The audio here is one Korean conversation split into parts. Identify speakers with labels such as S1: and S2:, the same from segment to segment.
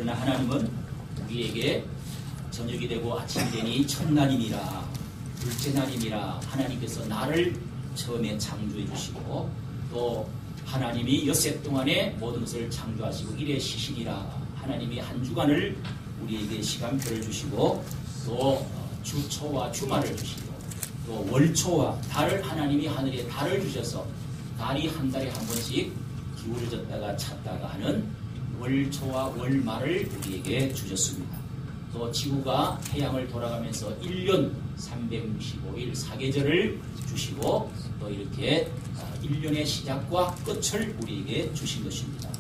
S1: 그러나 하나님은 우리에게 저녁이 되고 아침이 되니 첫날이니라 둘째 날이니라 하나님께서 나를 처음에 창조해 주시고 또 하나님이 엿새 동안에 모든 것을 창조하시고 이래 쉬시니라 하나님이 한 주간을 우리에게 시간표를 주시고 또 주초와 주말을 주시고 또 월초와 달을 하나님이 하늘에 달을 주셔서 달이 한 달에 한 번씩 기울어졌다가 찼다가 하는 월초와 월말을 우리에게 주셨습니다. 또 지구가 태양을 돌아가면서 1년 365일 사계절을 주시고 또 이렇게 1년의 시작과 끝을 우리에게 주신 것입니다.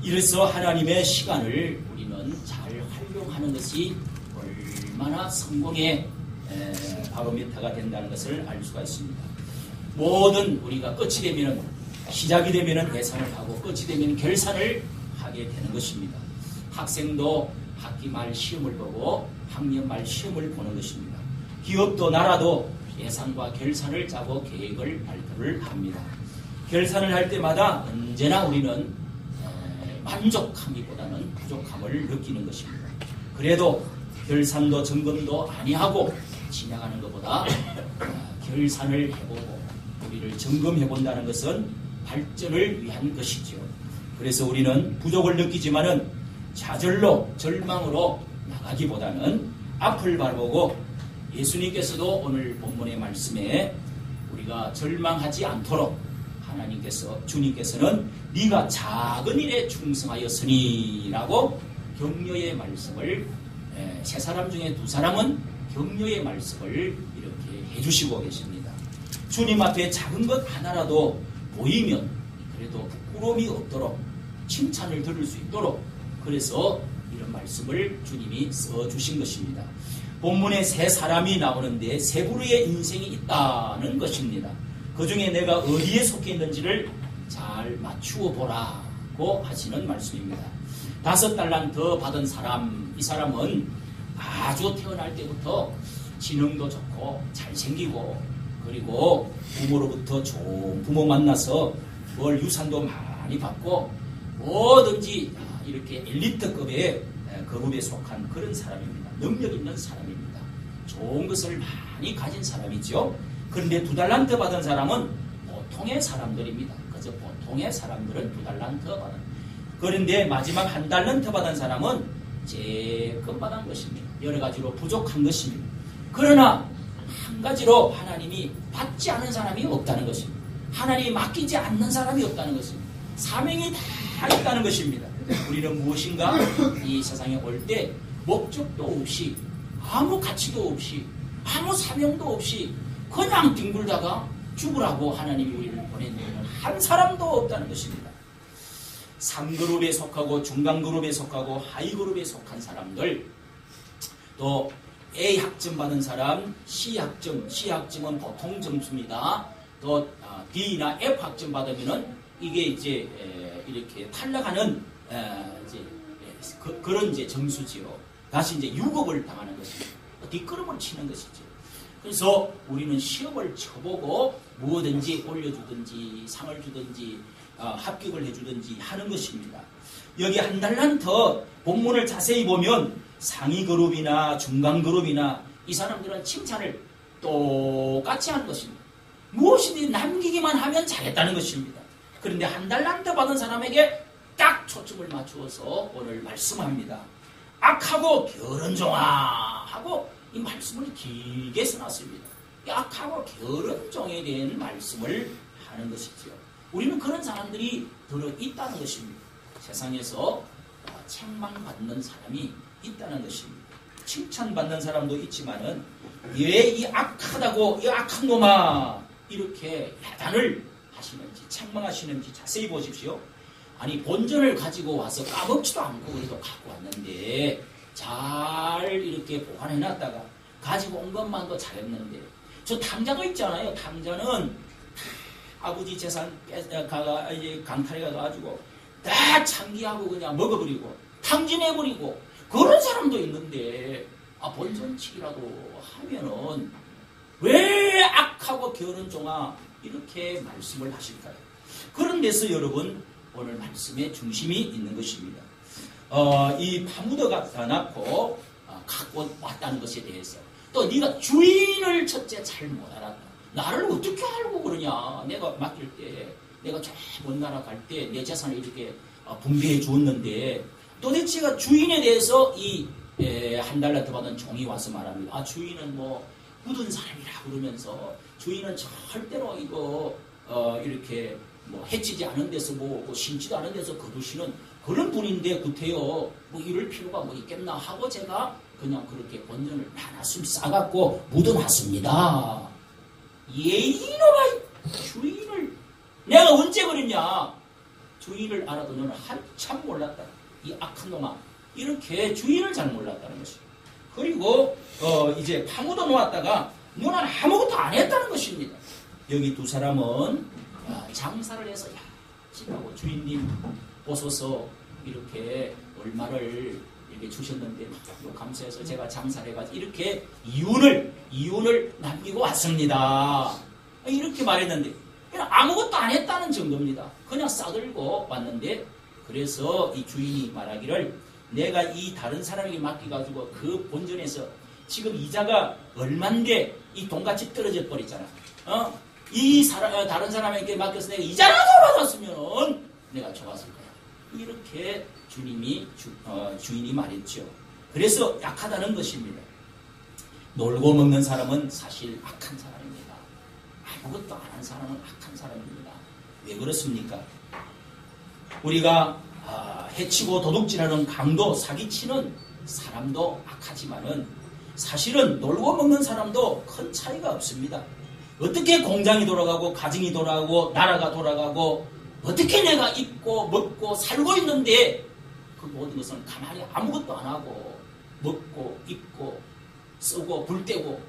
S1: 이래서 하나님의 시간을 우리는 잘 활용하는 것이 얼마나 성공의 바로미터가 된다는 것을 알 수가 있습니다. 모든 우리가 끝이 되면 시작이 되면 예상을 하고 끝이 되면 결산을 하게 되는 것입니다. 학생도 학기 말 시험을 보고 학년 말 시험을 보는 것입니다. 기업도 나라도 예상과 결산을 짜고 계획을 발표를 합니다. 결산을 할 때마다 언제나 우리는 만족하기보다는 부족함을 느끼는 것입니다. 그래도 결산도 점검도 아니하고 진행하는 것보다 결산을 해보고 우리를 점검해 본다는 것은 발전을 위한 것이죠. 그래서 우리는 부족을 느끼지만은 좌절로 절망으로 나가기보다는 앞을 바라보고 예수님께서도 오늘 본문의 말씀에 우리가 절망하지 않도록 하나님께서 주님께서는 네가 작은 일에 충성하였으니 라고 격려의 말씀을 세 사람 중에 두 사람은 격려의 말씀을 이렇게 해주시고 계십니다. 주님 앞에 작은 것 하나라도 보이면 그래도 부끄러움이 없도록 칭찬을 들을 수 있도록 그래서 이런 말씀을 주님이 써주신 것입니다. 본문에 세 사람이 나오는데 세 부류의 인생이 있다는 것입니다. 그 중에 내가 어디에 속해 있는지를 잘 맞추어 보라고 하시는 말씀입니다. 5달란트 받은 사람, 이 사람은 아주 태어날 때부터 지능도 좋고 잘생기고 그리고 부모로부터 좋은 부모 만나서 뭘 유산도 많이 받고 뭐든지 이렇게 엘리트급의 그룹에 속한 그런 사람입니다. 능력 있는 사람입니다. 좋은 것을 많이 가진 사람이죠. 그런데 2달란트 받은 사람은 보통의 사람들입니다. 그저 보통의 사람들은 2달란트 받은. 그런데 마지막 1달란트 받은 사람은 조금 받은 것입니다. 여러 가지로 부족한 것입니다. 그러나 한 가지로 하나님이 받지 않은 사람이 없다는 것입니다. 하나님이 맡기지 않는 사람이 없다는 것입니다. 사명이 다 있다는 것입니다. 우리는 무엇인가 이 세상에 올 때 목적도 없이 아무 가치도 없이 아무 사명도 없이 그냥 뒹굴다가 죽으라고 하나님이 우리를 보내는 한 사람도 없다는 것입니다. 3그룹에 속하고 중간그룹에 속하고 하위그룹에 속한 사람들 또 A학점 받은 사람, C학점은 보통 점수입니다. 또 D나 F학점 받으면은 이게 이제 이렇게 탈락하는 그런 이제 점수지요. 다시 이제 유급을 당하는 것입니다. 뒷걸음을 치는 것이죠. 그래서 우리는 시험을 쳐보고 무엇든지 올려주든지 상을 주든지 합격을 해주든지 하는 것입니다. 여기 1달란트 본문을 자세히 보면 상위 그룹이나 중간 그룹이나 이 사람들은 칭찬을 똑같이 하는 것입니다. 무엇이든지 남기기만 하면 잘했다는 것입니다. 그런데 1달란트 받은 사람에게 딱 초점을 맞추어서 오늘 말씀합니다. 악하고 게으른 종아 하고 이 말씀을 길게 써놨습니다. 악하고 게으른 종에 대한 말씀을 하는 것이죠. 우리는 그런 사람들이 들어있다는 것입니다. 세상에서 책망받는 사람이 있다는 것입니다. 칭찬받는 사람도 있지만은 왜 이 악하다고 이 악한 놈아 이렇게 야단을 하시는지 책망하시는지 자세히 보십시오. 아니 본전을 가지고 와서 까먹지도 않고 그래도 갖고 왔는데 잘 이렇게 보관해놨다가 가지고 온 것만도 잘했는데 저 탕자도 있잖아요. 탕자는 아버지 재산 이제 강탈해 가지고 다 창기하고 그냥 먹어버리고 탕진해버리고 그런 사람도 있는데 본전치기라도 하면은 왜 악하고 게으른 종아 이렇게 말씀을 하실까요? 그런 데서 여러분 오늘 말씀의 중심이 있는 것입니다. 이 파묻어가 낳고 갖고 왔다는 것에 대해서 또 네가 주인을 첫째 잘 못 알았다. 나를 어떻게 알고 그러냐. 내가 맡길 때 내가 저 먼 나라 갈 때 내 재산을 이렇게 분배해 주었는데 도대체가 주인에 대해서 이 한 달란트 받은 종이 와서 말합니다. 주인은 뭐 굳은 사람이라 그러면서 주인은 절대로 이거 이렇게 뭐 해치지 않은 데서 뭐 심지도 않은 데서 거두시는 그런 분인데 구태여 뭐 이럴 필요가 뭐 있겠나 하고 제가 그냥 그렇게 본전을 하나씩 싸갖고 묻어놨습니다. 이놈아 주인을 내가 언제 그랬냐. 주인을 알아도 너는 한참 몰랐다. 이 악한 놈아. 이렇게 주인을 잘 몰랐다는 것이죠. 그리고 이제 파묻어 놓았다가 너는 아무것도 안 했다는 것입니다. 여기 두 사람은 장사를 해서 야지라고 주인님 보소서 이렇게 얼마를 이렇게 주셨는데 감사해서 제가 장사를 해가지고 이렇게 이윤을 남기고 왔습니다. 이렇게 말했는데 아무것도 안 했다는 정도입니다. 그냥 싸들고 왔는데 그래서 이 주인이 말하기를 내가 이 다른 사람에게 맡겨가지고 그 본전에서 지금 이자가 얼만데 이 돈같이 떨어져 버리잖아. 다른 사람에게 맡겨서 내가 이자라도 받았으면 내가 좋았을 거야. 이렇게 주인이 말했죠. 그래서 약하다는 것입니다. 놀고 먹는 사람은 사실 악한 사람입니다. 아무것도 안 한 사람은 악한 사람입니다. 왜 그렇습니까? 우리가 해치고 도둑질하는 강도 사기치는 사람도 악하지만은 사실은 놀고 먹는 사람도 큰 차이가 없습니다. 어떻게 공장이 돌아가고 가정이 돌아가고 나라가 돌아가고 어떻게 내가 입고 먹고 살고 있는데 그 모든 것은 가만히 아무것도 안 하고 먹고 입고 쓰고 불 떼고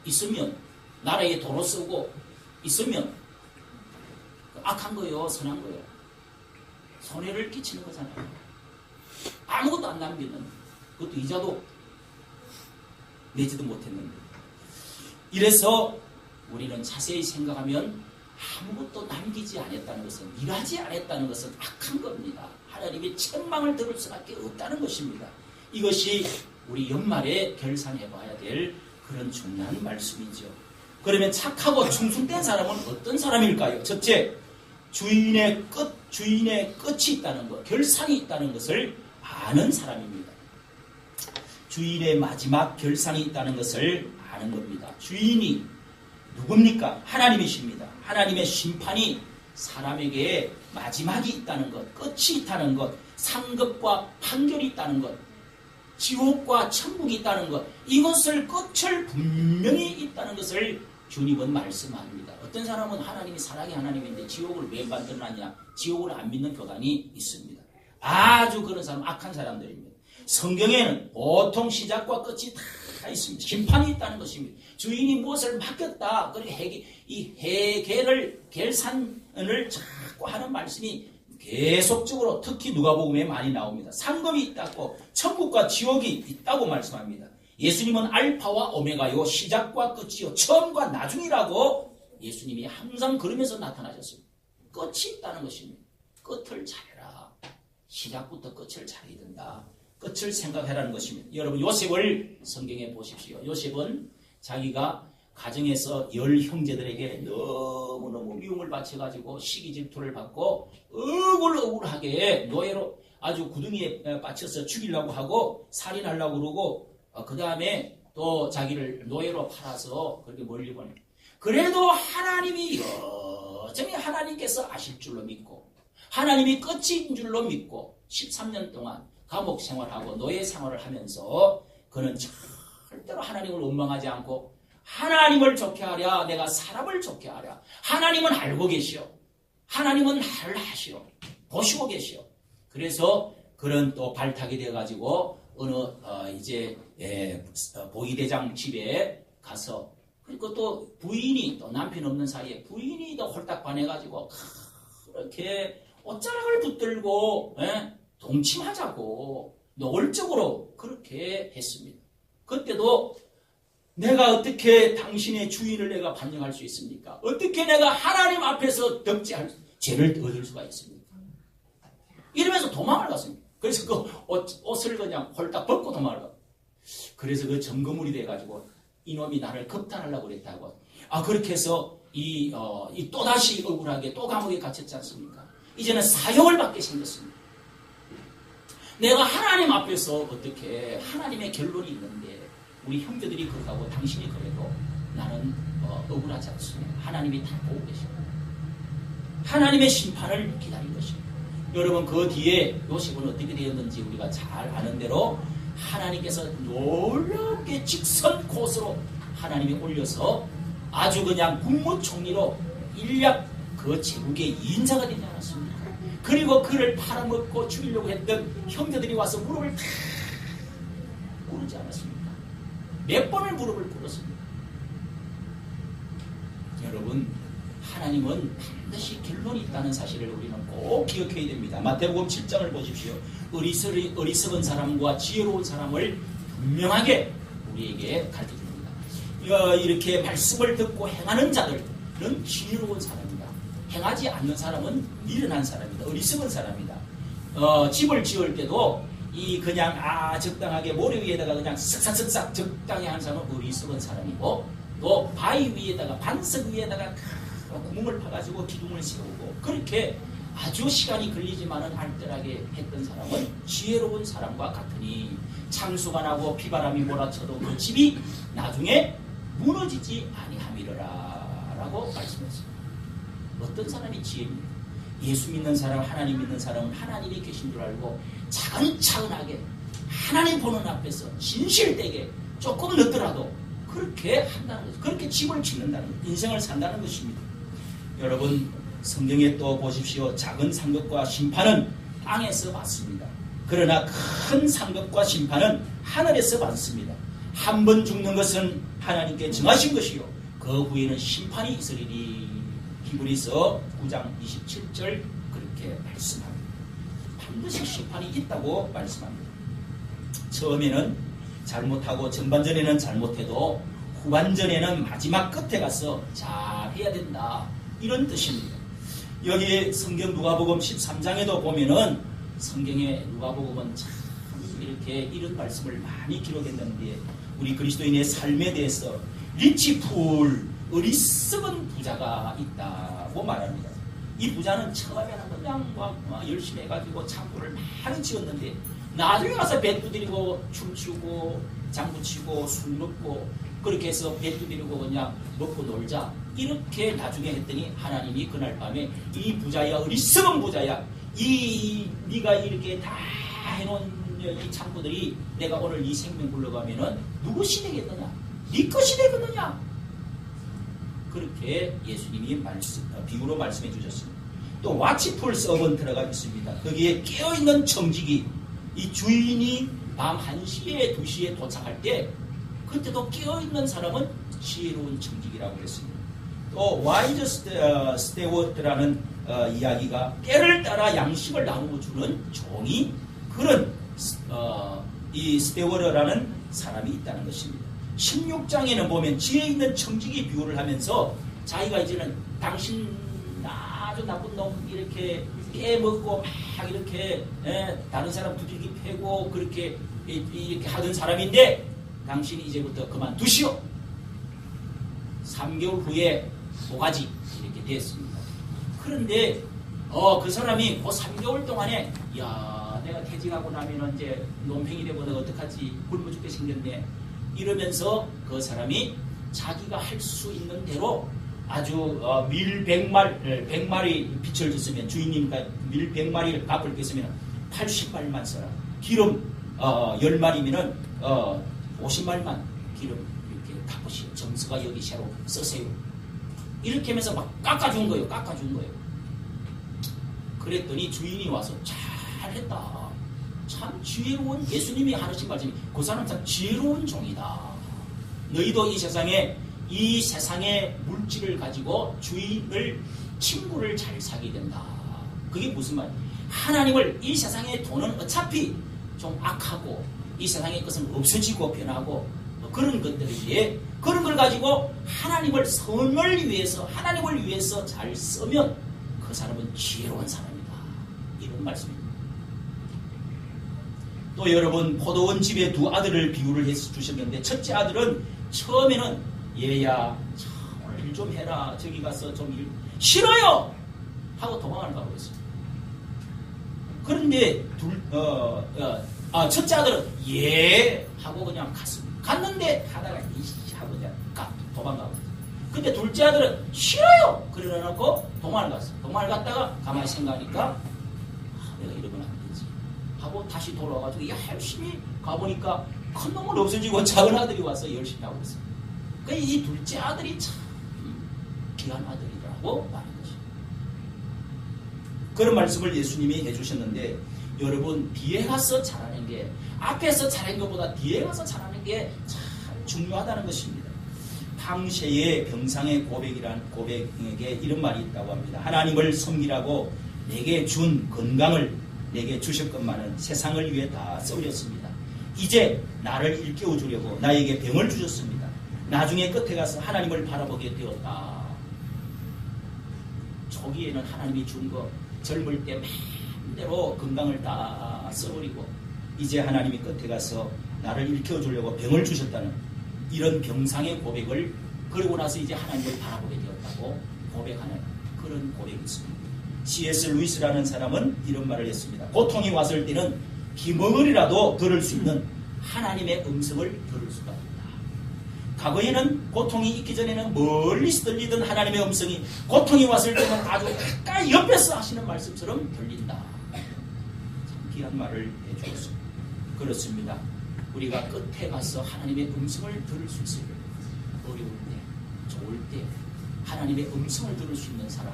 S1: 있으면 나라에 도로 쓰고 있으면 악한 거요 선한 거요 손해를 끼치는 거잖아요. 아무것도 안 남기는 그것도 이자도 내지도 못했는데 이래서 우리는 자세히 생각하면 아무것도 남기지 않았다는 것은 일하지 않았다는 것은 악한 겁니다. 하나님의 책망을 들을 수밖에 없다는 것입니다. 이것이 우리 연말에 결산해봐야 될 그런 중요한 말씀이죠. 그러면 착하고 충성된 사람은 어떤 사람일까요? 첫째, 주인의 끝이 있다는 것, 결산이 있다는 것을 아는 사람입니다. 주인의 마지막 결산이 있다는 것을 아는 겁니다. 주인이 누굽니까? 하나님이십니다. 하나님의 심판이 사람에게 마지막이 있다는 것, 끝이 있다는 것, 상급과 판결이 있다는 것, 지옥과 천국이 있다는 것, 이것을 끝을 분명히 있다는 것을 주님은 말씀합니다. 어떤 사람은 하나님이 사랑의 하나님인데 지옥을 왜 만들어놨냐? 지옥을 안 믿는 교단이 있습니다. 아주 그런 사람, 악한 사람들입니다. 성경에는 보통 시작과 끝이 다 있습니다. 심판이 있다는 것입니다. 주인이 무엇을 맡겼다. 그리고 이 결산을 자꾸 하는 말씀이 계속적으로 특히 누가복음에 많이 나옵니다. 상급이 있다고 천국과 지옥이 있다고 말씀합니다. 예수님은 알파와 오메가요 시작과 끝이요 처음과 나중이라고 예수님이 항상 그러면서 나타나셨습니다. 끝이 있다는 것입니다. 끝을 잘해라. 시작부터 끝을 잘해야 된다. 끝을 생각해라는 것입니다. 여러분 요셉을 성경에 보십시오. 요셉은 자기가 가정에서 10형제들에게 너무너무 미움을 바쳐가지고 시기 질투를 받고 억울하게 노예로 아주 구덩이에 빠쳐서 죽이려고 하고 살인하려고 그러고 그 다음에 또 자기를 노예로 팔아서 그렇게 멀리 보내. 그래도 하나님이 여전히 하나님께서 아실 줄로 믿고 하나님이 끝인 줄로 믿고 13년 동안 감옥 생활하고 노예 생활을 하면서 그는 절대로 하나님을 원망하지 않고 하나님을 좋게 하랴 내가 사람을 좋게 하랴 하나님은 알고 계시오. 하나님은 나를 하시오. 보시고 계시오. 그래서 그는 또 발탁이 돼가지고 어느 보위대장 집에 가서 그리고 또 부인이 또 남편 없는 사이에 부인이 또 홀딱 반해가지고 그렇게 옷자락을 붙들고 동침하자고 노골적으로 그렇게 했습니다. 그때도 내가 어떻게 당신의 주인을 내가 반영할 수 있습니까? 어떻게 내가 하나님 앞에서 덕지할 죄를 얻을 수가 있습니까? 이러면서 도망을 그래서 그 옷을 그냥 홀딱 벗고 도망가. 그래서 그 점거물이 돼가지고 이놈이 나를 겁탈하려고 그랬다고. 그렇게 해서 또다시 억울하게 또 감옥에 갇혔지 않습니까? 이제는 사형을 받게 생겼습니다. 내가 하나님 앞에서 어떻게 하나님의 결론이 있는데 우리 형제들이 그러고 당신이 그래도 나는 억울하지 않습니다. 하나님이 다 보고 계십니다. 하나님의 심판을 기다린 것입니다. 여러분 그 뒤에 요셉은 어떻게 되었는지 우리가 잘 아는 대로 하나님께서 놀랍게 직선 코스로 하나님이 올려서 아주 그냥 국무총리로 일약 그 제국의 2인자가 되지 않았습니까? 그리고 그를 팔아먹고 죽이려고 했던 형제들이 와서 무릎을 탁 꿇지 않았습니까? 몇 번을 무릎을 꿇었습니다. 여러분 하나님은 반드시 결론이 있다는 사실을 우리는 꼭 기억해야 됩니다. 마태복음 7장을 보십시오. 어리석은 사람과 지혜로운 사람을 분명하게 우리에게 가르쳐줍니다. 이렇게 말씀을 듣고 행하는 자들은 지혜로운 사람이다. 행하지 않는 사람은 미련한 사람이다. 어리석은 사람이다. 집을 지을 때도 그냥 적당하게 모래 위에다가 그냥 쓱싹쓱싹 적당히 하는 사람은 어리석은 사람이고, 또 바위 위에다가 반석 위에다가 구멍을 파가지고 기둥을 세우고 그렇게 아주 시간이 걸리지만은 알뜰하게 했던 사람은 지혜로운 사람과 같으니 창수가 나고 비바람이 몰아쳐도 그 집이 나중에 무너지지 아니함이러라 라고 말씀했습니다. 어떤 사람이 지혜입니까? 예수 믿는 사람, 하나님 믿는 사람은 하나님이 계신 줄 알고 차근차근하게 하나님 보는 앞에서 진실되게 조금 늦더라도 그렇게 한다는 거죠. 그렇게 집을 짓는다는 것, 인생을 산다는 것입니다. 여러분 성경에 또 보십시오. 작은 상급과 심판은 땅에서 받습니다. 그러나 큰 상급과 심판은 하늘에서 받습니다. 한 번 죽는 것은 하나님께 정하신 것이요 그 후에는 심판이 있으리니. 히브리서 9장 27절 그렇게 말씀합니다. 반드시 심판이 있다고 말씀합니다. 처음에는 잘못하고 전반전에는 잘못해도 후반전에는 마지막 끝에 가서 잘해야 된다, 이런 뜻입니다. 여기 성경 누가복음 13장에도 보면은 성경의 누가복음은 참 이렇게 이런 말씀을 많이 기록했는데 우리 그리스도인의 삶에 대해서 리치풀 어리석은 부자가 있다고 말합니다. 이 부자는 처음에는 그냥 열심히 해가지고 창고를 많이 지었는데 나중에 가서 배 두드리고 춤추고 장구치고 술 먹고 그렇게 해서 배 두드리고 그냥 먹고 놀자, 이렇게 나중에 했더니 하나님이 그날 밤에 이 부자야, 어리석은 부자야, 네가 이렇게 다 해놓은 이 창고들이 내가 오늘 이 생명 굴러가면은 누구 시대겠느냐, 네 것이 되겠느냐, 그렇게 예수님이 비유로 말씀해 주셨습니다. 또 와치풀 서번트라가 있습니다. 거기에 깨어있는 청지기, 이 주인이 밤 1시에 2시에 도착할 때 그때도 깨어있는 사람은 지혜로운 청지기라고 했습니다. 또 와이즈 스테워드라는 이야기가 깨를 따라 양식을 나누어 주는 종이, 그런 이 스테워드라는 사람이 있다는 것입니다. 16장에는 보면 지혜 있는 청지기 비유를 하면서 자기가 이제는 당신 아주 나쁜 놈 이렇게 깨먹고 막 이렇게 다른 사람 두들기 패고 그렇게 하던 사람인데 당신이 이제부터 그만두시오. 3개월 후에 모가지 이렇게 됐습니다. 그런데 그 사람이 그 3개월 동안에 내가 퇴직하고 나면 이제 논팽이 되고 내가 어떡하지, 굶어 죽게 생겼네, 이러면서 그 사람이 자기가 할 수 있는 대로 아주 밀 100마리 빚을 졌으면 주인님과 밀 100마리를 갚을 게 있으면 80마리만 써라. 기름 10마리면은 50마리만 기름 이렇게 갚으시오. 정서가 여기 새로 쓰세요. 이렇게 하면서 막 깎아준 거예요. 그랬더니 주인이 와서 잘했다. 참 지혜로운, 예수님이 하신 말씀이 그 사람 참 지혜로운 종이다. 너희도 이 세상의 물질을 가지고 친구를 잘 사게 된다. 그게 무슨 말? 하나님을, 이 세상의 돈은 어차피 좀 악하고 이 세상의 것은 없어지고 변하고 그런 것들이기에 그런 걸 가지고 하나님을 선을 위해서, 하나님을 위해서 잘 쓰면 그 사람은 지혜로운 사람이다. 이런 말씀입니다. 또 여러분 포도원 집에 두 아들을 비유를 해서 주셨는데 첫째 아들은 처음에는 얘야 오늘 일 좀 해라 저기 가서 좀 일 싫어요 하고 도망을 가고 있어요. 그런데 첫째 아들은 예 하고 그냥 갔는데 하다가 이씨 하고 그냥 도망가고. 근데 둘째 아들은 싫어요 그래놓고 도망을 갔어. 도망을 갔다가 가만히 생각하니까 내가 이러면 안 되지 하고 다시 돌아와가지고 열심히 가보니까 큰 놈은 없어지고 작은 아들이 와서 열심히 하고 있어요. 그러니까 이 둘째 아들이 참 귀한 아들이라고 말하는 것이죠. 그런 말씀을 예수님이 해주셨는데 여러분 뒤에 가서 잘하는 게 앞에서 잘하는 것보다 뒤에 가서 잘하는 게 참 중요하다는 것입니다. 당시의 병상의 고백에게 이런 말이 있다고 합니다. 하나님을 섬기라고 내게 준 건강을 내게 주셨건만은 세상을 위해 다 써버렸습니다. 이제 나를 일깨워 주려고 나에게 병을 주셨습니다. 나중에 끝에 가서 하나님을 바라보게 되었다. 초기에는 하나님이 준 거 젊을 때 마음대로 건강을 다 써버리고 이제 하나님이 끝에 가서 나를 일깨워 주려고 병을 주셨다는 이런 병상의 고백을 그러고 나서 이제 하나님을 바라보게 되었다고 고백하는 그런 고백이 있습니다. C.S. 루이스라는 사람은 이런 말을 했습니다. 고통이 왔을 때는 기멍을이라도 들을 수 있는 하나님의 음성을 들을 수가 있다. 과거에는 고통이 있기 전에는 멀리서 들리던 하나님의 음성이 고통이 왔을 때는 아주 가까이 옆에서 하시는 말씀처럼 들린다. 참 귀한 말을 해주었습니다. 그렇습니다. 우리가 끝에 가서 하나님의 음성을 들을 수 있어요. 어려울 때, 좋을 때 하나님의 음성을 들을 수 있는 사람,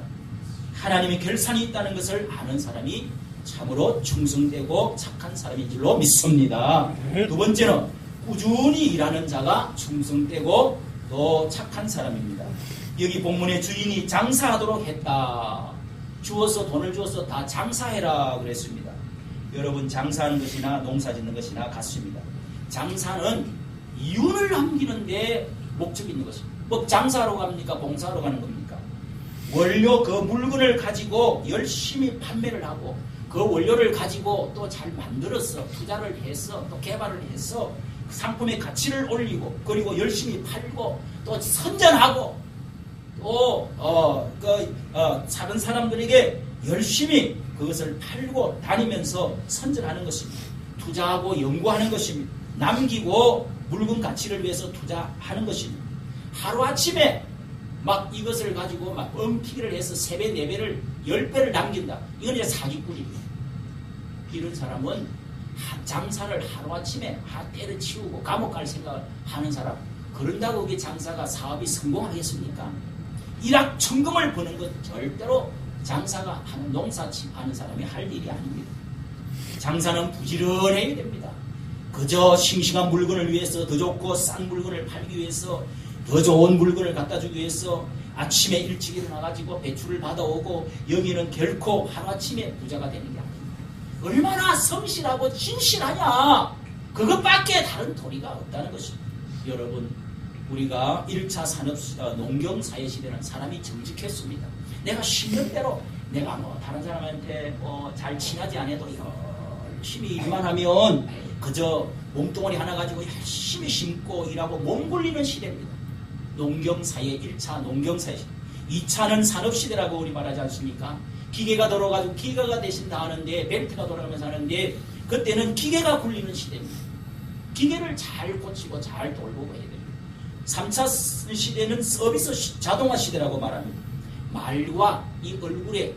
S1: 하나님의 결산이 있다는 것을 아는 사람이 참으로 충성되고 착한 사람인 줄로 믿습니다. 두 번째는 꾸준히 일하는 자가 충성되고 또 착한 사람입니다. 여기 본문의 주인이 장사하도록 했다. 주어서 돈을 주어서 다 장사해라 그랬습니다. 여러분 장사하는 것이나 농사 짓는 것이나 같습니다. 장사는 이윤을 남기는 데 목적이 있는 것입니다. 뭐 장사하러 갑니까? 봉사하러 가는 겁니까? 원료 그 물건을 가지고 열심히 판매를 하고 그 원료를 가지고 또 잘 만들어서 투자를 해서 또 개발을 해서 상품의 가치를 올리고 그리고 열심히 팔고 또 선전하고 또 다른 사람들에게 열심히 그것을 팔고 다니면서 선전하는 것입니다. 투자하고 연구하는 것입니다. 남기고 물건 가치를 위해서 투자하는 것입니다. 하루아침에 막 이것을 가지고 막 뻥튀기를 해서 3배, 4배를 10배를 남긴다. 이건 이제 사기꾼입니다. 이런 사람은 장사를 하루아침에 때려치우고 감옥 갈 생각을 하는 사람. 그런다고 그게 장사가 사업이 성공하겠습니까? 일확천금을 버는 것 절대로 장사가 하는 농사치 하는 사람이 할 일이 아닙니다. 장사는 부지런해야 됩니다. 그저 싱싱한 물건을 위해서 더 좋고 싼 물건을 팔기 위해서 더 좋은 물건을 갖다 주기 위해서 아침에 일찍 일어나가지고 배출을 받아오고 여기는 결코 하루아침에 부자가 되는 게 아닙니다. 얼마나 성실하고 진실하냐 그것밖에 다른 도리가 없다는 것입니다. 여러분 우리가 1차 농경사회 시대는 사람이 정직했습니다. 내가 10년대로 내가 다른 사람한테 잘 친하지 않아도 열심히 일만 하면 그저 몸뚱아리 하나 가지고 열심히 심고 일하고 몸 굴리는 시대입니다. 농경사회 1차 농경사회 시대. 2차는 산업시대라고 우리 말하지 않습니까? 기계가 돌아가지고 기계가 대신 다 하는데 벨트가 돌아가면서 하는데 그때는 기계가 굴리는 시대입니다. 기계를 잘 고치고 잘 돌보고 해야 됩니다. 3차 시대는 서비스 자동화 시대라고 말합니다. 말과 이 얼굴에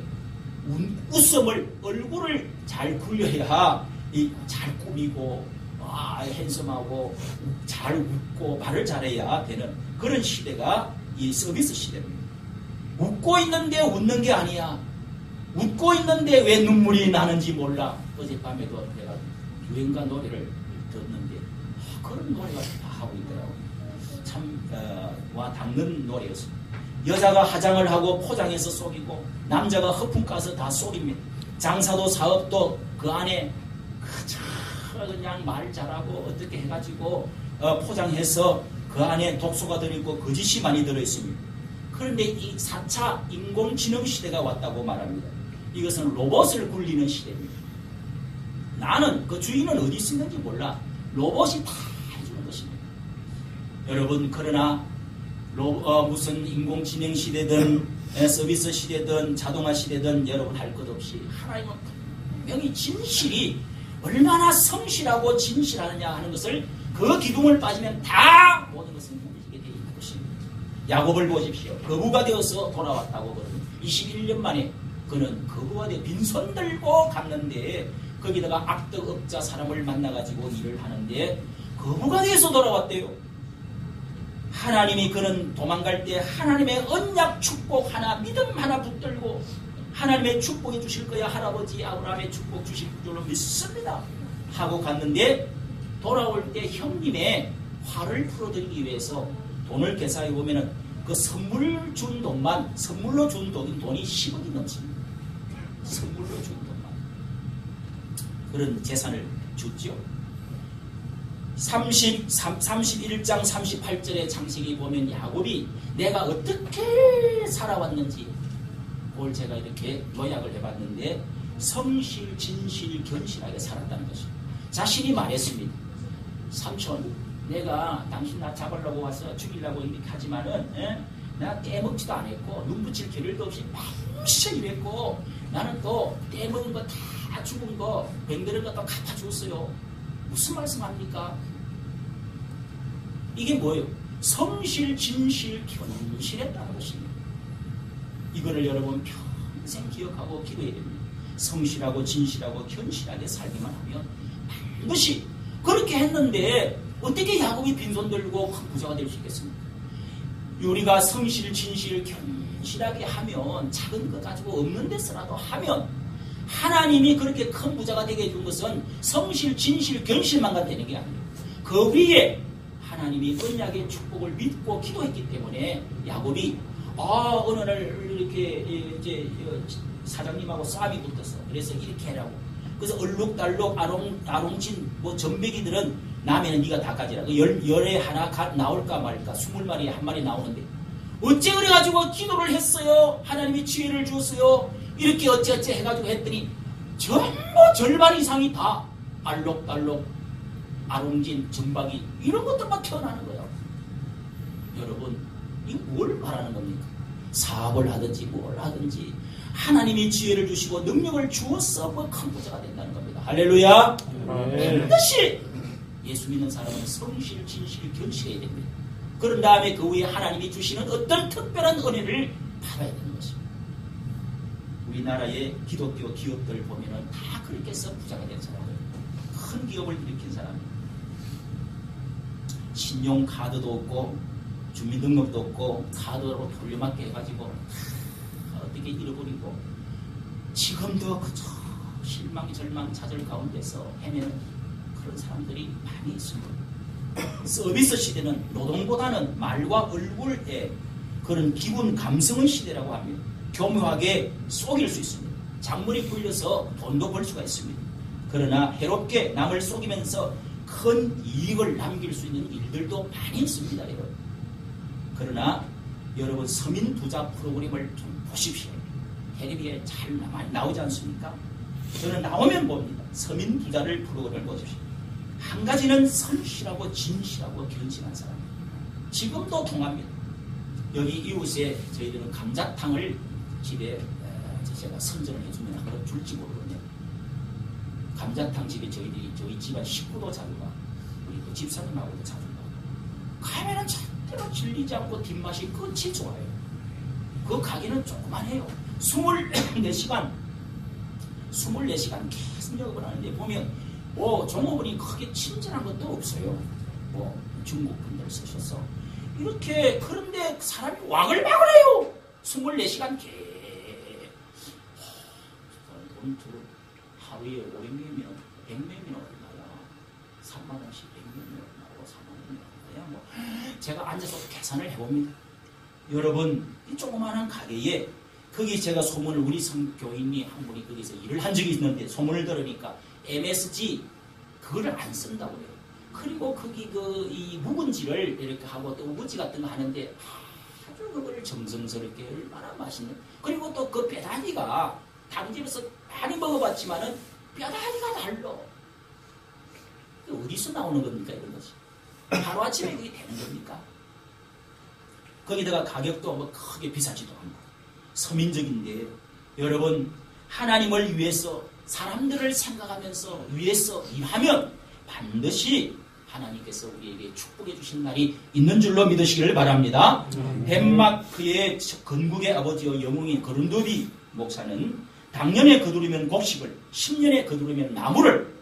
S1: 얼굴을 잘 굴려야 잘 꾸미고 핸섬하고 잘 웃고 말을 잘해야 되는 그런 시대가 이 서비스 시대입니다. 웃고 있는데 웃는 게 아니야. 웃고 있는데 왜 눈물이 나는지 몰라. 어젯밤에도 내가 유행가 노래를 듣는데 그런 노래가 다 하고 있더라고요. 참 와 닿는 노래였습니다. 여자가 화장을 하고 포장해서 속이고 남자가 허풍 까서 다 속입니다. 장사도 사업도 그 안에 그냥 말 잘하고 어떻게 해가지고 포장해서 그 안에 독소가 들어있고 거짓이 많이 들어있습니다. 그런데 이 4차 인공지능 시대가 왔다고 말합니다. 이것은 로봇을 굴리는 시대입니다. 나는 그 주인은 어디 있는지 몰라. 로봇이 다 해주는 것입니다. 여러분, 그러나 무슨 인공지능 시대든 서비스 시대든 자동화 시대든 여러분 할 것 없이 하나님은 분명히 진실이 얼마나 성실하고 진실하느냐 하는 것을 그 기둥을 빠지면 다 모든 것은 무너지게 되어 있는 것입니다. 야곱을 보십시오. 거부가 되어서 돌아왔다고 그러는 21년 만에 그는 거부가 되어 빈손 들고 갔는데 거기다가 악덕업자 사람을 만나가지고 일을 하는데 거부가 되어서 돌아왔대요. 하나님이 그는 도망갈 때 하나님의 언약 축복 하나 믿음 하나 붙들고 하나님의 축복해 주실 거야 할아버지 아브라함의 축복 주실 줄로 믿습니다 하고 갔는데 돌아올 때 형님의 화를 풀어드리기 위해서 돈을 계산해 보면은 그 선물로 준 돈이 10억이 넘칩니다. 선물로 준 돈만 그런 재산을 줬죠. 31장 38절의 창세기 보면 야곱이 내가 어떻게 살아왔는지 그걸 제가 이렇게 요약을 해봤는데 성실, 진실, 견실하게 살았다는 것입니다. 자신이 말했습니다. 삼촌, 내가 당신 나 잡으려고 와서 죽이려고 이렇게 하지만은 나 떼먹지도 안 했고 눈 붙일 겨를도 없이 맹시 일했고 나는 또 떼먹은 거 다 죽은 거 병들은 거 또 갚아줬어요. 무슨 말씀합니까? 이게 뭐예요? 성실, 진실, 견실했다는 것입니다. 이거를 여러분 평생 기억하고 기도해야 됩니다. 성실하고 진실하고 견실하게 살기만 하면 반드시 그렇게 했는데 어떻게 야곱이 빈손 들고 큰 부자가 될 수 있겠습니까? 우리가 성실, 진실, 견실하게 하면 작은 것 가지고 없는 데서라도 하면 하나님이 그렇게 큰 부자가 되게 해준 것은 성실, 진실, 견실만 되는 게 아니에요. 그 위에 하나님이 언약의 축복을 믿고 기도했기 때문에 야곱이 어느 날 이렇게 이제 사장님하고 싸움이 붙었어. 그래서 이렇게 해라고. 그래서 얼룩달룩 아롱진 전배기들은 남에는 네가 다 가지라. 열에 하나 나올까 말까 20마리에 한 마리 나오는데 어째 그래가지고 기도를 했어요. 하나님이 지혜를 주었어요. 이렇게 어찌어찌 해가지고 했더니 전부 절반 이상이 다 알록달록 아롱진 전박이 이런 것들만 태어나는 거예요. 여러분 이거 뭘 말하는 겁니까? 사업을 하든지 뭘 하든지 하나님이 지혜를 주시고 능력을 주어서 큰 부자가 된다는 겁니다. 할렐루야. 반드시 예수 믿는 사람은 성실, 진실, 견실해야 됩니다. 그런 다음에 그 위에 하나님이 주시는 어떤 특별한 은혜를 받아야 되는 것입니다. 우리나라의 기독교 기업들 보면은 다 그렇게 해서 부자가 된 사람들, 큰 기업을 일으킨 사람, 신용카드도 없고 주민등록도 없고 카드로 돌려막기 해가지고 어떻게 잃어버리고 지금도 그저 실망 절망 좌절 가운데서 헤매는 그런 사람들이 많이 있습니다. 서비스 시대는 노동보다는 말과 얼굴의 그런 기분 감성의 시대라고 합니다. 교묘하게 속일 수 있습니다. 작물이 풀려서 돈도 벌 수가 있습니다. 그러나 해롭게 남을 속이면서 큰 이익을 남길 수 있는 일들도 많이 있습니다. 여러분. 그러나 여러분 서민 부자 프로그램을 좀 보십시오. 텔레비에 잘 많이 나오지 않습니까? 저는 나오면 봅니다. 서민 부자를 프로그램을 보십시오. 한 가지는 성실하고 진실하고 견실한 사람입니다. 지금도 통합니다. 여기 이웃에 저희들은 감자탕을 집에 제가 선전을 해주면 한번 줄지 모르거든요. 감자탕 집에 저희 집안 식구도 자주 가. 우리 그 집사님하고도 자주 가. 가면은 절대로 질리지 않고 뒷맛이 끝이 좋아요. 그 가게는 조그만해요. 24시간 계속 영업을 하는데 보면 종업원이 크게 친절한 것도 없어요. 중국 분들 쓰셔서 이렇게 그런데 사람이 와글와글 해요. 24시간 계속 돈 들어 하루에 500명이면 100명이면 얼마야? 3만원씩 100명이면 얼마고 3만원이면 얼마야? 제가 앉아서 계산을 해봅니다. 여러분 이 조그마한 가게에 거기 제가 소문을 우리 성교인이 한 분이 거기서 일을 한 적이 있는데 소문을 들으니까 MSG 그거를 안 쓴다고 해요. 그리고 거기 이 묵은지를 이렇게 하고 또 우거지 같은 거 하는데 아주 그거를 정성스럽게 얼마나 맛있는. 그리고 또 그 뼈다귀가 다른 집에서 많이 먹어봤지만은 뼈다귀가 달라. 어디서 나오는 겁니까? 이런 것이. 하루아침에 그게 되는 겁니까? 거기다가 가격도 뭐 크게 비싸지도 않고 서민적인데 여러분 하나님을 위해서 사람들을 생각하면서 위해서 일하면 반드시 하나님께서 우리에게 축복해 주신 날이 있는 줄로 믿으시기를 바랍니다. 덴마크의 건국의 아버지와 영웅인 거룬도비 목사는 당년에 거두려면 곡식을, 10년에 거두려면 나무를,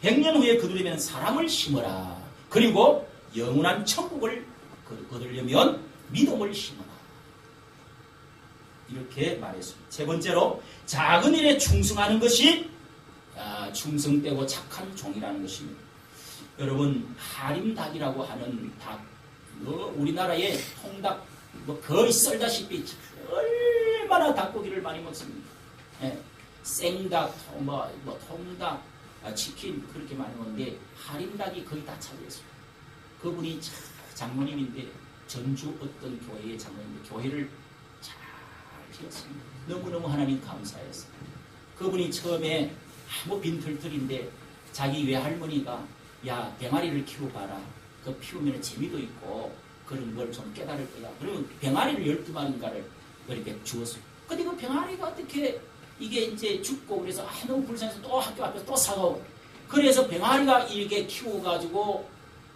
S1: 100년 후에 거두려면 사람을 심어라. 그리고 영원한 천국을 거두려면 믿음을 심어라. 이렇게 말했습니다. 세 번째로 작은 일에 충성하는 것이 충성 빼고 착한 종이라는 것입니다. 여러분 하림닭이라고 하는 닭, 우리나라의 통닭 거의 썰다시피 얼마나 닭고기를 많이 먹습니다. 예, 생닭, 통닭, 치킨 그렇게 많이 먹는데 하림닭이 거의 다 차지했습니다. 그분이 장로님인데 전주 어떤 교회의 장로님인데 교회를 잘 지었습니다. 너무너무 하나님 감사했어요. 그분이 처음에 아무 빈털털인데 자기 외할머니가 야 병아리를 키워봐라. 그 피우면 재미도 있고 그런 걸 좀 깨달을 거야. 그러면 병아리를 12마리인가를 그렇게 주었어요. 근데 그 병아리가 어떻게 이게 이제 죽고 그래서 너무 불쌍해서 또 학교 앞에서 또 사가고 그래서 병아리가 이렇게 키워가지고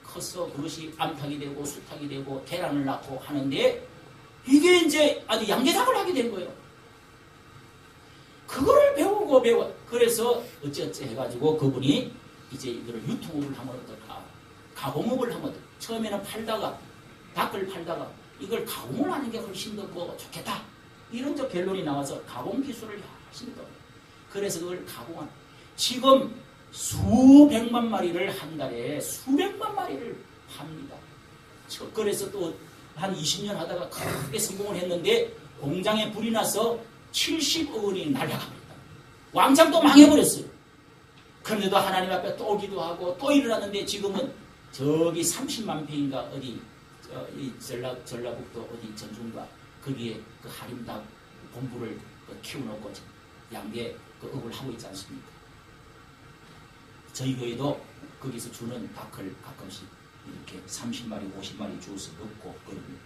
S1: 커서 그것이 암탉이 되고 수탉이 되고 계란을 낳고 하는데 이게 이제 아주 양계장을 하게 된 거예요. 그거를 배우고 그래서 어찌어찌 해가지고 그분이 이제 이거를 유통업을 하면 어떨까? 가공업을 하면 어떨까? 처음에는 팔다가 닭을 팔다가 이걸 가공을 하는 게 훨씬 더 뭐 좋겠다. 이런 저 결론이 나와서 가공 기술을 열심히 더. 그래서 그걸 가공한. 지금 수백만 마리를 한 달에 수백만 마리를 팝니다. 그래서 또 한 20년 하다가 크게 성공을 했는데 공장에 불이 나서 70억 원이 날아갑니다. 왕창 또 망해버렸어요. 그런데도 하나님 앞에 또 기도하고 또 일어났는데 지금은 저기 30만 평인가 어디 이 전라북도 어디 전중과 거기에 그 하림닭 본부를 키워놓고 양계 그 업을 하고 있지 않습니까? 저희 교회도 거기서 주는 닭을 가끔씩 이렇게 30마리, 50마리 주워서 넣고 그럽니다.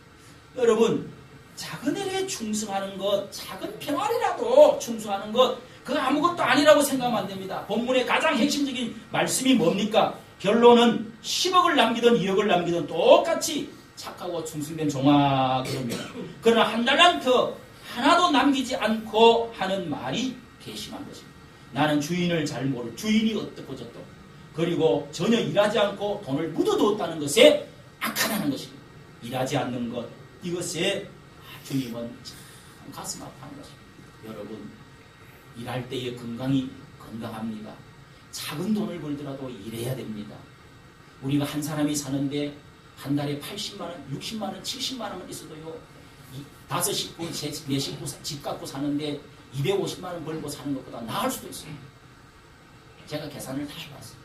S1: 여러분 작은 일에 충성하는 것, 작은 평안이라도 충성하는 것 그거 아무것도 아니라고 생각하면 안 됩니다. 본문의 가장 핵심적인 말씀이 뭡니까? 결론은 10억을 남기든 2억을 남기든 똑같이 착하고 충성된 종아 그럽니다. 그러나 한 달란트 하나도 남기지 않고 하는 말이 괘씸한 것입니다. 나는 주인을 잘 모를 주인이 어떻고 저떻고 그리고 전혀 일하지 않고 돈을 묻어두었다는 것에 악하다는 것입니다. 일하지 않는 것 이것에 주님은 참 가슴 아파하는 것입니다. 여러분 일할 때의 건강합니다. 작은 돈을 벌더라도 일해야 됩니다. 우리가 한 사람이 사는데 한 달에 80만 원, 60만 원, 70만 원만 있어도요. 5식구, 4식구 집 갖고 사는데 250만 원 벌고 사는 것보다 나을 수도 있어요. 제가 계산을 다 해봤어요.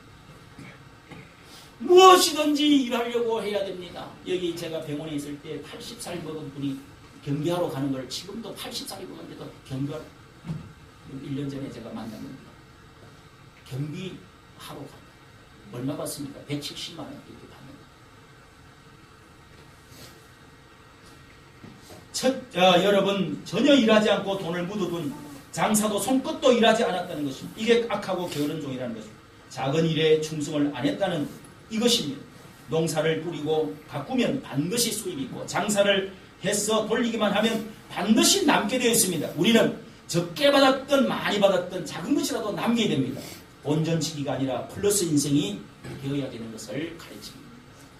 S1: 무엇이든지 일하려고 해야 됩니다. 여기 제가 병원에 있을 때 80살 먹은 분이 경비하러 가는 걸 지금도 80살이 먹었는데도 경비하러 1년 전에 제가 만난 겁니다. 경비하러 갑니다. 얼마 받습니까? 170만 원 이렇게 받는 거예요. 여러분 전혀 일하지 않고 돈을 묻어둔 장사도 손끝도 일하지 않았다는 것입니다. 이게 악하고 게으른 종이라는 것입니다. 작은 일에 충성을 안 했다는 이것입니다. 농사를 뿌리고 가꾸면 반드시 수입이 있고 장사를 해서 돌리기만 하면 반드시 남게 되어 있습니다. 우리는 적게 받았든 많이 받았든 작은 것이라도 남겨야 됩니다. 본전치기가 아니라 플러스 인생이 되어야 되는 것을 가르칩니다.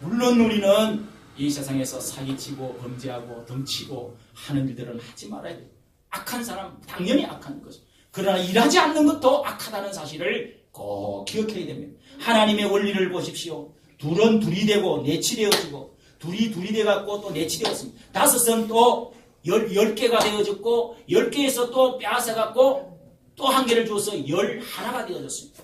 S1: 물론 우리는 이 세상에서 사기치고 범죄하고 덩치고 하는 일들은 하지 말아야 돼요. 악한 사람 당연히 악한 것이죠. 그러나 일하지 않는 것도 악하다는 사실을 꼭 기억해야 됩니다. 하나님의 원리를 보십시오. 둘은 둘이 되고 넷이 되어지고 둘이 돼갖고 또 넷이 되었습니다. 5은 또 10개가 되어졌고 10개에서 또 빼앗아갖고 또 1개를 줘서 11가 되어졌습니다.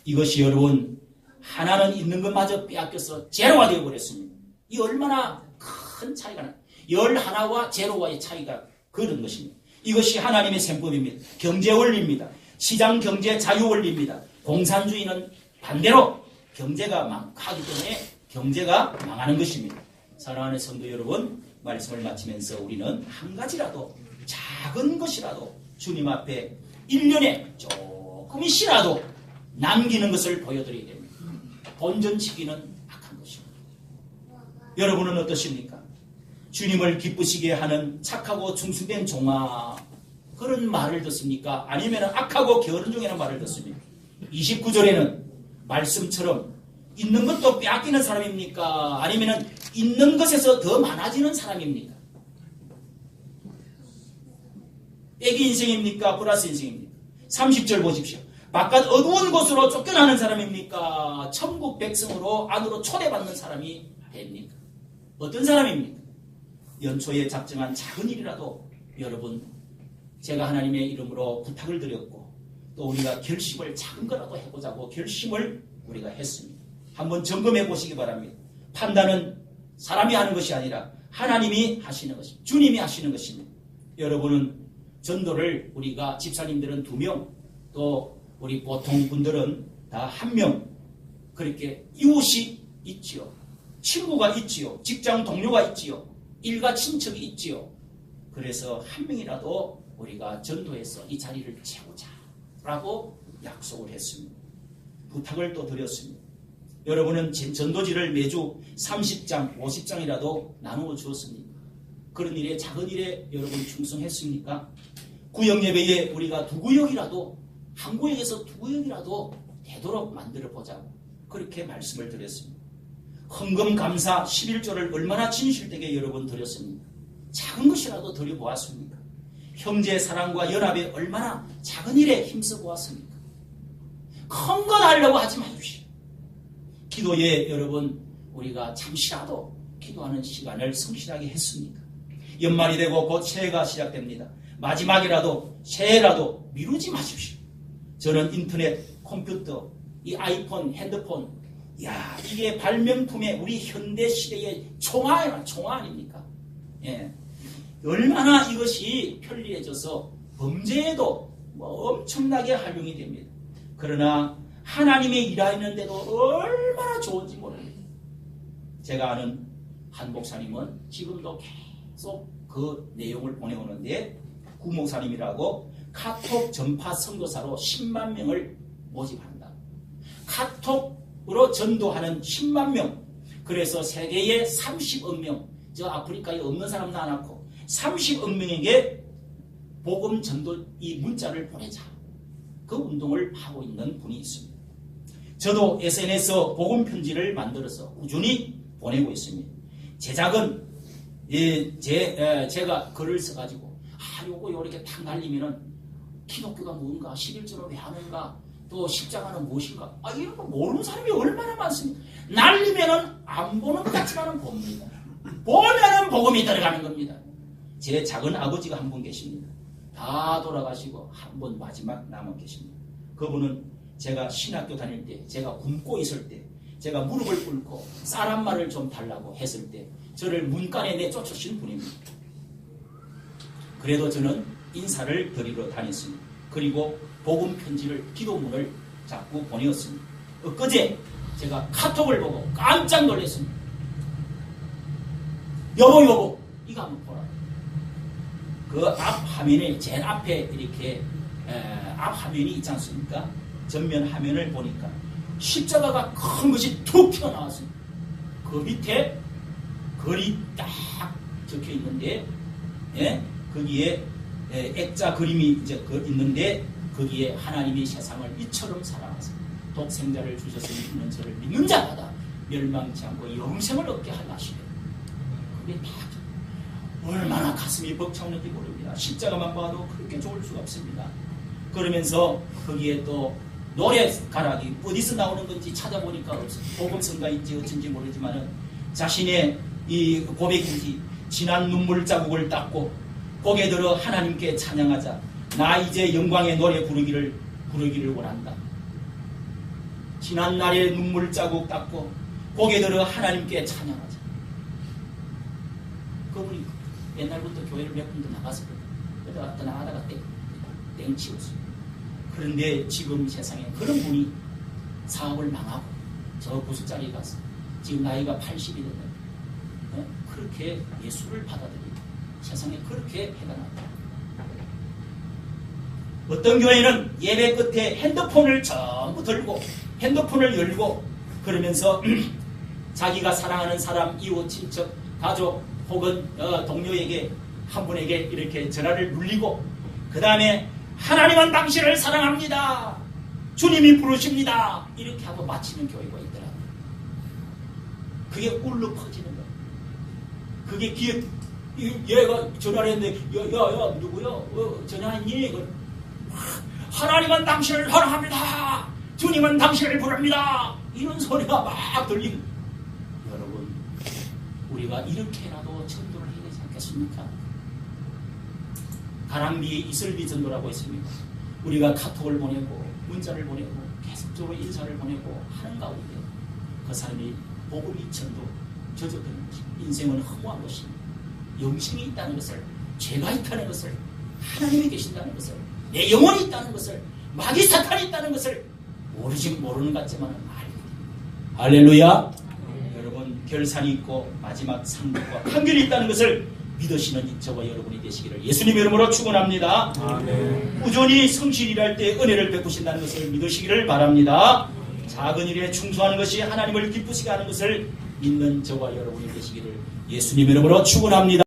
S1: 이것이 여러분 하나는 있는 것마저 빼앗겨서 제로가 되어버렸습니다. 이 얼마나 큰 차이가 나요. 11와 제로와의 차이가 그런 것입니다. 이것이 하나님의 셈법입니다. 경제 원리입니다. 시장 경제 자유 원리입니다. 공산주의는 반대로 경제가 망하기 때문에 경제가 망하는 것입니다. 사랑하는 성도 여러분, 말씀을 마치면서 우리는 한 가지라도 작은 것이라도 주님 앞에 1년에 조금이라도 남기는 것을 보여드려야 됩니다. 본전치기는 악한 것입니다. 여러분은 어떠십니까? 주님을 기쁘시게 하는 착하고 충성된 종아, 그런 말을 듣습니까? 아니면 악하고 게으른 종이라는 말을 듣습니까? 29절에는 말씀처럼 있는 것도 빼앗기는 사람입니까? 아니면 있는 것에서 더 많아지는 사람입니까? 빼기 인생입니까? 플러스 인생입니까? 30절 보십시오. 바깥 어두운 곳으로 쫓겨나는 사람입니까? 천국 백성으로 안으로 초대받는 사람이 됩니까? 어떤 사람입니까? 연초에 작정한 작은 일이라도 여러분, 제가 하나님의 이름으로 부탁을 드렸고 또 우리가 결심을 작은 거라도 해보자고 결심을 우리가 했습니다. 한번 점검해 보시기 바랍니다. 판단은 사람이 하는 것이 아니라 하나님이 하시는 것입니다. 주님이 하시는 것입니다. 여러분은 전도를 우리가 집사님들은 2명, 또 우리 보통 분들은 다 1명, 그렇게 이웃이 있지요. 친구가 있지요. 직장 동료가 있지요. 일가 친척이 있지요. 그래서 1명이라도 우리가 전도해서 이 자리를 채우자라고 약속을 했습니다. 부탁을 또 드렸습니다. 여러분은 전도지를 매주 30장, 50장이라도 나누어 주었습니까? 그런 일에, 작은 일에 여러분 충성했습니까? 구역예배에 우리가 2구역이라도, 한 구역에서 2구역이라도 되도록 만들어 보자고 그렇게 말씀을 드렸습니다. 헌금 감사 11조를 얼마나 진실되게 여러분 드렸습니까? 작은 것이라도 드려보았습니까? 형제 사랑과 연합에 얼마나 작은 일에 힘써 보았습니까? 큰 것 하려고 하지 마십시오. 기도에 여러분 우리가 잠시라도 기도하는 시간을 성실하게 했습니까? 연말이 되고 곧 새해가 시작됩니다. 마지막이라도 새해라도 미루지 마십시오. 저는 인터넷, 컴퓨터, 이 아이폰, 핸드폰, 이게 발명품의 우리 현대 시대의 총화 아닙니까? 예. 얼마나 이것이 편리해져서 범죄에도 엄청나게 활용이 됩니다. 그러나 하나님의 일하는데도 얼마나 좋은지 모릅니다. 제가 아는 한 목사님은 지금도 계속 그 내용을 보내오는데, 구 목사님이라고 카톡 전파 선교사로 10만 명을 모집한다. 카톡으로 전도하는 10만 명. 그래서 세계에 30억 명, 저 아프리카에 없는 사람도 안 왔고 30억 명에게 복음 전도 이 문자를 보내자. 그 운동을 하고 있는 분이 있습니다. 저도 SNS 복음 편지를 만들어서 꾸준히 보내고 있습니다. 제작은 제가 글을 써가지고 요거 이렇게 탁 날리면은 기독교가 뭔가, 11조를 왜 하는가, 또 십자가는 무엇인가, 이런 거 모르는 사람이 얼마나 많습니까? 날리면은 안 보는 것 같지만은 봅니다. 보면은 복음이 들어가는 겁니다. 제 작은 아버지가 한 분 계십니다. 다 돌아가시고 한 분 마지막 남아 계십니다. 그분은 제가 신학교 다닐 때, 제가 굶고 있을 때, 제가 무릎을 꿇고 쌀 한 마리를 좀 달라고 했을 때 저를 문간에 내쫓으신 분입니다. 그래도 저는 인사를 드리러 다녔습니다. 그리고 복음 편지를, 기도문을 자꾸 보내었습니다. 엊그제 제가 카톡을 보고 깜짝 놀랐습니다. 여보 이거 한번 보라. 그 앞 화면에, 제일 앞에 이렇게 앞 화면이 있지 않습니까? 전면 화면을 보니까 십자가가 큰 것이 툭 튀어나왔습니다. 그 밑에 글이 딱 적혀 있는데, 거기에 액자 그림이 이제 있는데, 거기에 하나님이 세상을 이처럼 사랑하사 독생자를 주셨으니 이는 저를 믿는 자마다 멸망치 않고 영생을 얻게 하시네. 그게 다 얼마나 가슴이 벅차오는지 모릅니다. 십자가만 봐도 그렇게 좋을 수가 없습니다. 그러면서 거기에 또 노래가락이 어디서 나오는 건지 찾아보니까 복음성가인지 어쩐지 모르지만은 자신의 이 고백인지 진한 눈물 자국을 닦고 고개 들어 하나님께 찬양하자. 나 이제 영광의 노래 부르기를 원한다. 지난 날의 눈물 자국 닦고 고개 들어 하나님께 찬양하자. 그분이 옛날부터 교회를 몇 군데 나갔었거든요. 그러다가 떠나가다가 땡치웠어요. 그런데 지금 세상에 그런 분이 사업을 망하고 저 구슬자리에 가서 지금 나이가 80이 됐는데 그렇게 예수를 받아들이고 세상에 그렇게 해가 났다. 어떤 교회는 예배 끝에 핸드폰을 전부 들고 핸드폰을 열고 그러면서 자기가 사랑하는 사람, 이웃, 친척, 가족 혹은 동료에게 한 분에게 이렇게 전화를 눌리고 그 다음에 하나님은 당신을 사랑합니다. 주님이 부르십니다. 이렇게 하고 마치는 교회가 있더라고요. 그게 울려 퍼지는 거예요. 그게 귀에 얘가 전화를 했는데 야 누구야? 전화했니? 하나님은 당신을 사랑합니다. 주님은 당신을 부릅니다. 이런 소리가 막 들리는. 여러분 우리가 이렇게라도 전도를 해야 되지 않겠습니까? 가랑비에 이슬비 전도라고 있습니다. 우리가 카톡을 보내고 문자를 보내고 계속적으로 인사를 보내고 하는 가운데 그 사람이 복음 이천도 젖어드는 것이 인생은 허무한 것입니다. 영생이 있다는 것을, 죄가 있다는 것을, 하나님이 계신다는 것을, 내 영혼이 있다는 것을, 마귀 사탄이 있다는 것을 모르는 것 같지만 알게 됩니다. 할렐루야. 여러분 결산이 있고 마지막 상급과 판결이 있다는 것을 믿으시는 저와 여러분이 되시기를 예수님 이름으로 축원합니다. 아멘. 꾸준히 성실히 일할 때 은혜를 베푸신다는 것을 믿으시기를 바랍니다. 작은 일에 충성하는 것이 하나님을 기쁘시게 하는 것을 믿는 저와 여러분이 되시기를 예수님 이름으로 축원합니다.